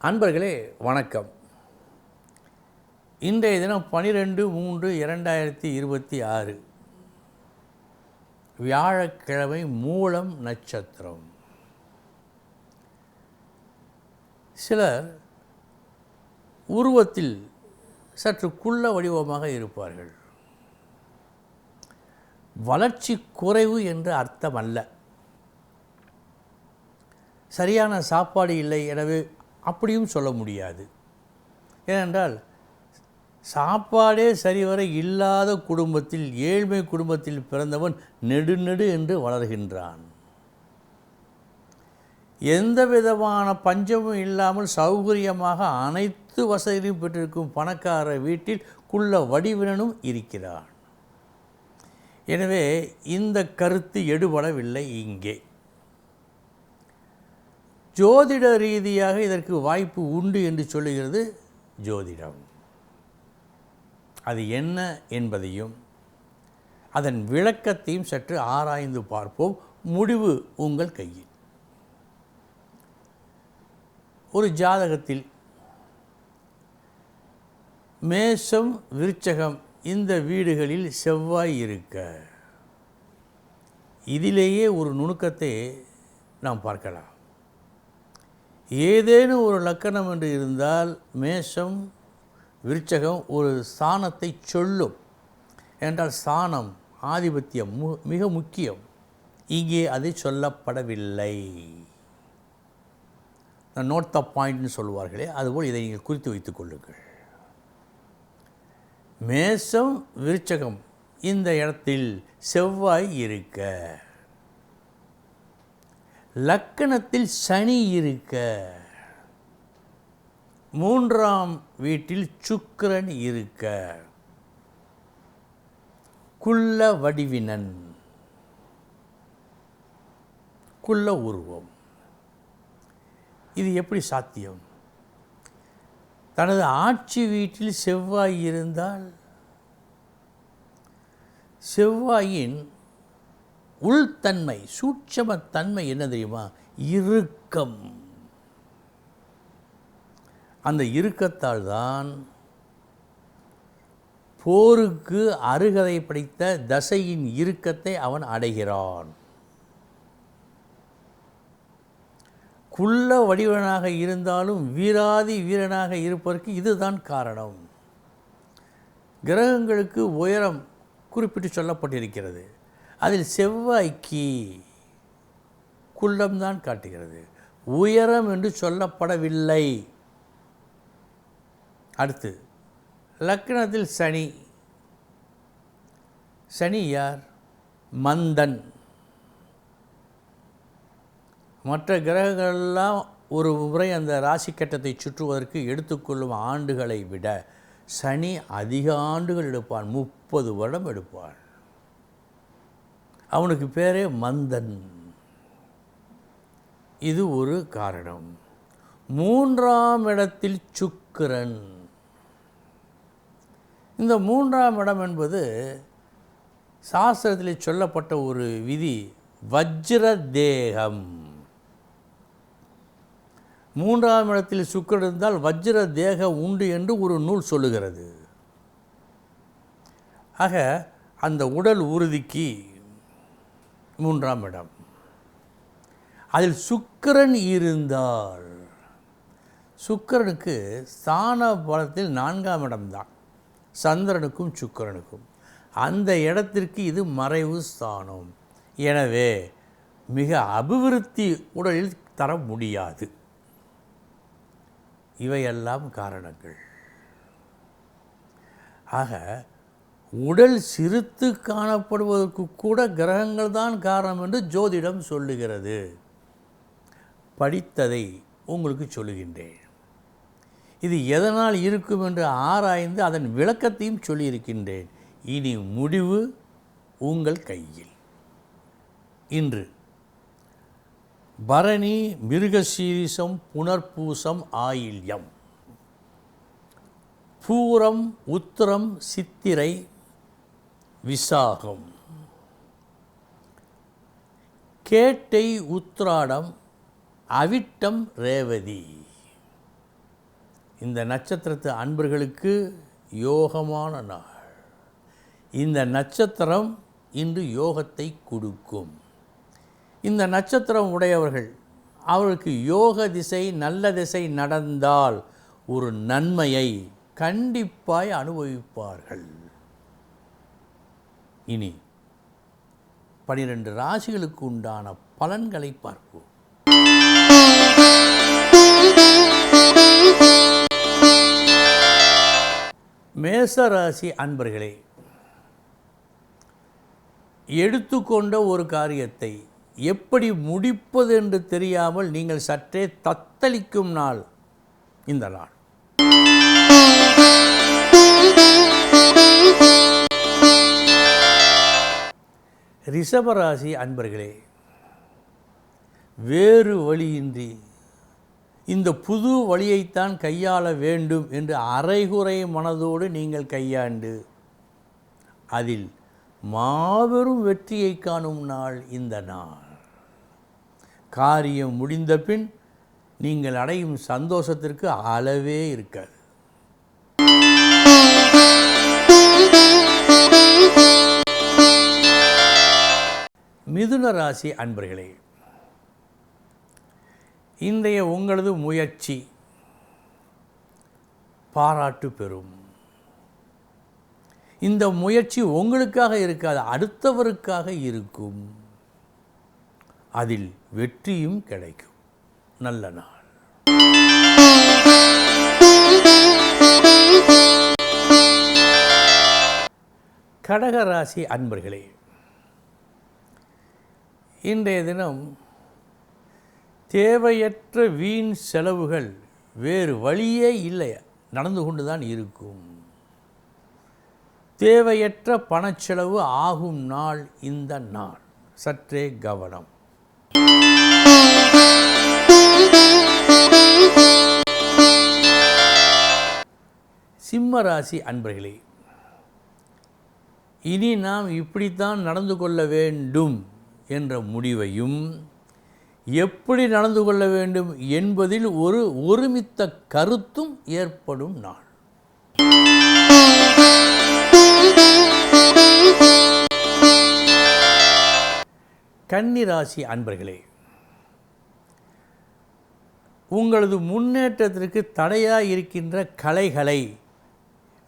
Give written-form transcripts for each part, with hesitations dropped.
அன்பர்களே வணக்கம். இன்றைய தினம் 12/3/2026 வியாழக்கிழமை, மூலம் நட்சத்திரம். சிலர் உருவத்தில் சற்று குள்ள வடிவமாக இருப்பார்கள். வளர்ச்சி குறைவு என்று அர்த்தம் அல்ல. சரியான சாப்பாடு இல்லை எனவே அப்படியும் சொல்ல முடியாது. ஏனென்றால் சாப்பாடே சரிவர இல்லாத குடும்பத்தில், ஏழ்மை குடும்பத்தில் பிறந்தவன் நெடு என்று வளர்கின்றான். எந்த விதமான பஞ்சமும் இல்லாமல் சௌகரியமாக அனைத்து வசதியும் பெற்றிருக்கும் பணக்கார வீட்டில் குள்ள வடிவினனும் இருக்கிறான். எனவே இந்த கருத்து எடுபடவில்லை. இங்கே ஜோதிட ரீதியாக இதற்கு வாய்ப்பு உண்டு என்று சொல்லுகிறது ஜோதிடம். அது என்ன என்பதையும் அதன் விளக்கத்தையும் சற்று ஆராய்ந்து பார்ப்போம். முடிவு உங்கள் கையில். ஒரு ஜாதகத்தில் மேஷம், விருச்சகம் இந்த வீடுகளில் செவ்வாய் இருக்க, இதிலேயே ஒரு நுணுக்கத்தை நாம் பார்க்கலாம். ஏதேனும் ஒரு லக்கணம் என்று இருந்தால் மேஷம், விருச்சகம் ஒரு ஸ்தானத்தை சொல்லும். என்றால் ஸ்தானம், ஆதிபத்தியம் மிக முக்கியம். இங்கே அது சொல்லப்படவில்லை. நோட் த பாயிண்ட்னு சொல்லுவார்களே, அதுபோல் இதை நீங்கள் குறித்து வைத்துக் கொள்ளுங்கள். மேஷம், விருச்சகம் இந்த இடத்தில் செவ்வாய் இருக்க, லக்கணத்தில் சனி இருக்க, மூன்றாம் வீட்டில் சுக்கிரன் இருக்க, குள்ள வடிவினன், குள்ள உருவம். இது எப்படி சாத்தியம்? தனது ஆட்சி வீட்டில் செவ்வாய் இருந்தால் செவ்வாயின் உள்தன்மை, சூட்சமத்தன்மை என்ன தெரியுமா? இறுக்கம். அந்த இறுக்கத்தால் தான் போருக்கு அருகதை படைத்த தசையின் இறுக்கத்தை அவன் அடைகிறான். குள்ள வடிவனாக இருந்தாலும் வீராதி வீரனாக இருப்பதற்கு இதுதான் காரணம். கிரகங்களுக்கு உயரம் குறிப்பிட்டு சொல்லப்பட்டிருக்கிறது. அதில் செவ்வாய்க்கு குள்ளம்தான் காட்டுகிறது, உயரம் என்று சொல்லப்படவில்லை. அடுத்து லக்னத்தில் சனி. சனி யார்? மந்தன். மற்ற கிரகங்களெல்லாம் ஒரு முறை அந்த ராசி கட்டத்தை சுற்றுவதற்கு எடுத்துக்கொள்ளும் ஆண்டுகளை விட சனி அதிக ஆண்டுகள் எடுப்பான். 30 வருடம் எடுப்பான். அவனுக்கு பேரே மந்தன். இது ஒரு காரணம். மூன்றாம் இடத்தில் சுக்கிரன். இந்த மூன்றாம் இடம் என்பது சாஸ்திரத்தில் சொல்லப்பட்ட ஒரு விதி, வஜ்ர தேகம். மூன்றாம் இடத்தில் சுக்கிரன் இருந்தால் வஜ்ர தேகம் உண்டு என்று ஒரு நூல் சொல்லுகிறது. ஆக அந்த உடல் உறுதிக்கு மூன்றாம் இடம். அதில் சுக்கிரன் இருந்தால், சுக்கிரனுக்கு ஸ்தான பலத்தில் 4ஆம் இடம்தான், சந்திரனுக்கும் சுக்கிரனுக்கும். அந்த இடத்திற்கு இது மறைவு ஸ்தானம். எனவே மிக அபிவிருத்தி உடலில் தர முடியாது. இவையெல்லாம் காரணங்கள். ஆக உடல் சிறுத்து காணப்படுவதற்கு கூட கிரகங்கள் தான் காரணம் என்று ஜோதிடம் சொல்லுகிறது. படித்ததை உங்களுக்கு சொல்லுகின்றேன். இது எதனால் இருக்கும் என்று ஆராய்ந்து அதன் விளக்கத்தையும் சொல்லியிருக்கின்றேன். இனி முடிவு உங்கள் கையில். இன்று பரணி, மிருகசீரிசம், புனர்பூசம், ஆயில்யம், பூரம், உத்திரம், சித்திரை, விசாகம், கேட்டை, உத்திராடம், அவிட்டம், ரேவதி. இந்த நட்சத்திரத்து அன்பர்களுக்கு யோகமான நாள். இந்த நட்சத்திரம் இன்று யோகத்தை கொடுக்கும். இந்த நட்சத்திரம் உடையவர்கள் அவர்களுக்கு யோக திசை நல்ல திசை நடந்தால் ஒரு நன்மையை கண்டிப்பாய் அனுபவிப்பார்கள். இனி 12 ராசிகளுக்கு உண்டான பலன்களை பார்ப்போம். மேசராசி அன்பர்களே, எடுத்துக்கொண்ட ஒரு காரியத்தை எப்படி முடிப்பது என்று தெரியாமல் நீங்கள் சற்றே தத்தளிக்கும் நாள் இந்த நாள். ரிஷபராசி அன்பர்களே, வேறு வழியின்றி இந்த புது வழியைத்தான் கையாள வேண்டும் என்று அரைகுறை மனதோடு நீங்கள் கையாண்டு அதில் மாபெரும் வெற்றியை காணும் நாள் இந்த நாள். காரியம் முடிந்த பின் நீங்கள் அடையும் சந்தோஷத்திற்கு அளவே இருக்காது. மிதுன ராசி அன்பர்களே, இன்றைய உங்களது முயற்சி பாராட்டு பெறும். இந்த முயற்சி உங்களுக்காக இருக்காது, அடுத்தவருக்காக இருக்கும். அதில் வெற்றியும் கிடைக்கும். நல்ல நாள். கடகராசி அன்பர்களே, இன்றைய தினம் தேவையற்ற வீண் செலவுகள் வேறு வழியே இல்லை, நடந்து கொண்டு தான் இருக்கும். தேவையற்ற பணச்செலவு ஆகும் நாள் இந்த நாள். சற்றே கவனம். சிம்மராசி அன்பர்களே, இனி நாம் இப்படித்தான் நடந்து கொள்ள வேண்டும் என்ற முடிவையும் எப்படி நடந்து கொள்ள வேண்டும் என்பதில் ஒரு ஒருமித்த கருத்தும் ஏற்படும் நாள். கன்னிராசி அன்பர்களே, உங்களது முன்னேற்றத்திற்கு தடையாக இருக்கின்ற கலைகளை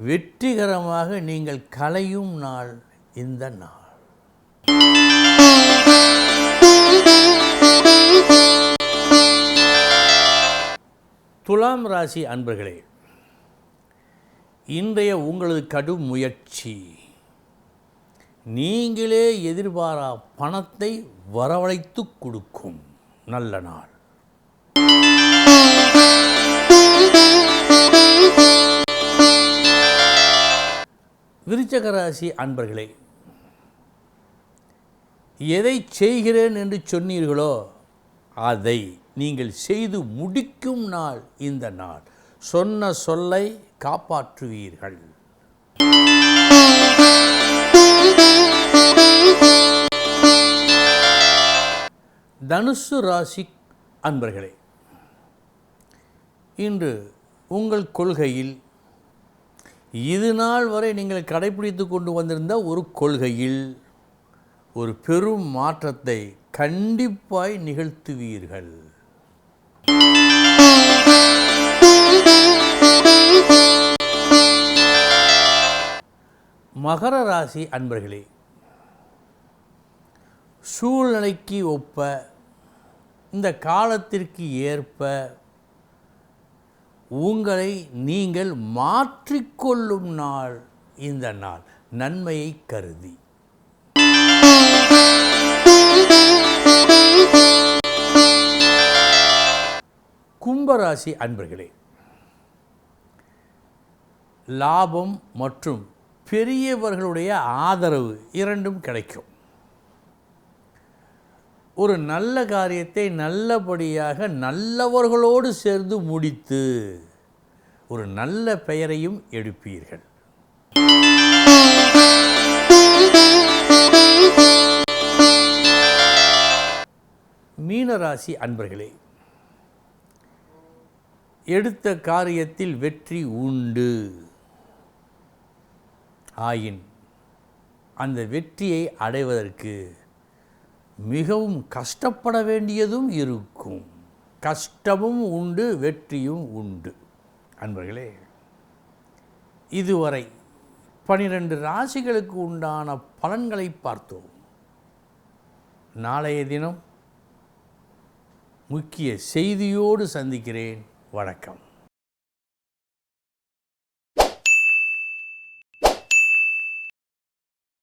வெற்றிகரமாக நீங்கள் களையும் நாள் இந்த நாள். துலாம் ராசி அன்பர்களே, இன்றைய உங்களது கடும் முயற்சி நீங்களே எதிர்பாரா பணத்தை வரவழைத்து கொடுக்கும். நல்ல நாள். விருச்சிக ராசி அன்பர்களே, எதை செய்கிறேன் என்று சொன்னீர்களோ அதை நீங்கள் செய்து முடிக்கும் நாள் இந்த நாள். சொன்ன சொல்லை காப்பாற்றுவீர்கள். தனுசு ராசி அன்பர்களே, இன்று உங்கள் கொள்கையில் இது நாள் வரை நீங்கள் கடைபிடித்து கொண்டு வந்திருந்த ஒரு கொள்கையில் ஒரு பெரும் மாற்றத்தை கண்டிப்பாய் நிகழ்த்துவீர்கள். மகர ராசி அன்பர்களே, சூழ்நிலைக்கு ஒப்ப இந்த காலத்திற்கு ஏற்ப உங்களை நீங்கள் மாற்றிக்கொள்ளும் நாள் இந்த நாள், நன்மையை கருதி. கும்பராசி அன்பர்களே, லாபம் மற்றும் பெரியவர்களுடைய ஆதரவு இரண்டும் கிடைக்கும். ஒரு நல்ல காரியத்தை நல்லபடியாக நல்லவர்களோடு சேர்ந்து முடித்து ஒரு நல்ல பெயரையும் எடுப்பீர்கள். மீனராசி அன்பர்களே, எடுத்த காரியத்தில் வெற்றி உண்டு. ஆயின் அந்த வெற்றியை அடைவதற்கு மிகவும் கஷ்டப்பட வேண்டியதும் இருக்கும். கஷ்டமும் உண்டு, வெற்றியும் உண்டு. அன்பர்களே, இதுவரை 12 ராசிகளுக்கு உண்டான பலன்களை பார்த்தோம். நாளைய தினம் முக்கிய செய்தியோடு சந்திக்கிறேன். வணக்கம்.